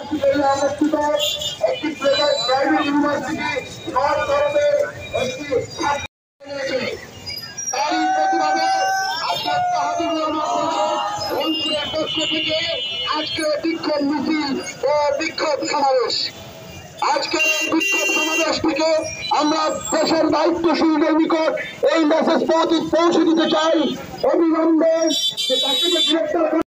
অবস্থিত একটি private university north ভারতের একটি তারই প্রতিবাদে আসাদ বাহাদুর মন্ত্রীর পক্ষ থেকে আজকে বিক্ষোভ মিছিল ও বিক্ষোভ সমাবেশ। আজকের এই বিক্ষোভ সমাবেশ থেকে আমরা দেশের দায়িত্বশীলদের নিকট এই মেসেজ পৌঁছে দিতে চাই অবিলম্বে যে তাকে গ্রেফতার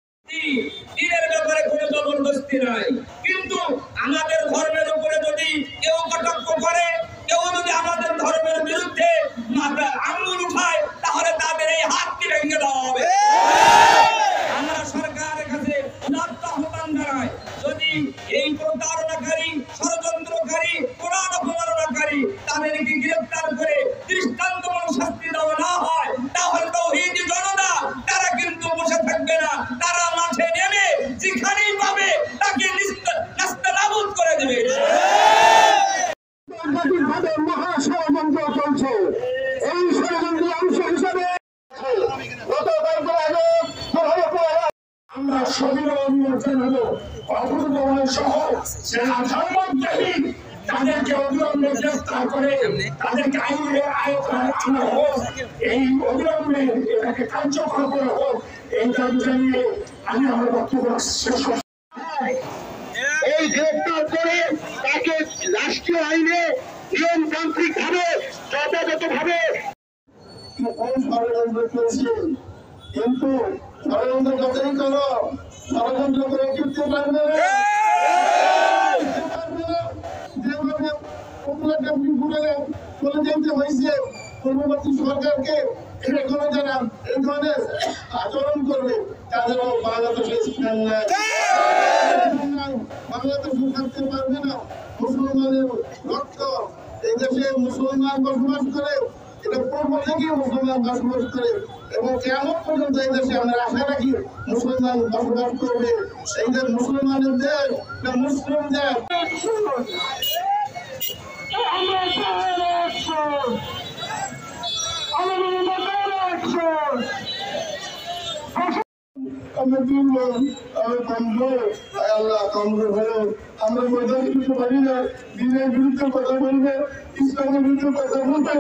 দিনের ব্যাপারে কোনো জবরদস্তি নাই, কিন্তু আমাদের ধর্মের উপরে যদি কেউ কটাক্ষ করে, কেউ যদি আমাদের ধর্মের বিরুদ্ধে আঙুল উঠায়, তাহলে তাদের এই হাতটি ভেঙে দেওয়া হবে। আমরা সরকারের কাছে আহ্বান জানাই, যদি এই প্রতারণাকারী, ষড়যন্ত্রকারী, কোরআন অবমাননাকারী তাদেরকে গ্রেফতার করে দৃষ্টান্তমূলক শাস্তি দেওয়া না হয়, তাহলে তাওহীদি জনতা তারা কিন্তু বসে থাকবে না, তারা মাঠে নেমে যেখানেই পাবে তাকে নাস্তানাবুদ করে দেবে। মহাষড়যন্ত্র চলছে, এই ষড়যন্ত্রের অংশ হিসাবে আমরা সবিনয় অনুরোধ জানাবো অপূর্বময় সহ সেনা ধর্মদ্রোহী তাদেরকে অবিলম্বে গ্রেফতার করে তাদেরকে আইনের আওতায় আনা হোক, এই অবিলম্বে এটাকে কার্যকর করা হোক, এই দাবি জানিয়ে আমি আমার বক্তব্য শেষ করছি। এই গ্রেফতার করে তাকে রাষ্ট্রীয় আইনে নিয়মতান্ত্রিক ভাবে যথাযথ ভাবে ষড়যন্ত্র করেছে, কিন্তু ষড়যন্ত্র যতই করো ষড়যন্ত্র করে টিকতে পারবে না। যেভাবে চলে যেতে হয়েছে পূর্ববর্তী সরকারকে, এখনো যারা এই ধরনের আচরণ করবে তাদেরও বাংলাদেশে স্থান নাই, বাংলাদেশে থাকতে পারবে না। মুসলমানের রক্ত এই দেশে মুসলমান বসবাস করে, এটা পূর্ব থেকে মুসলমান বসবাস করে এবং কেমন পর্যন্ত এই দেশে আমরা আশা রাখি মুসলমান বসবাস করবে। এই দেশ মুসলমানের দেশ না মুসলিম দেশ। আমরা কমজোর হলেও আমরা ময়দানে কিছু পারি না, দিনের বিরুদ্ধে কথা বলবে, ইসলামের বিরুদ্ধে কথা বলবে।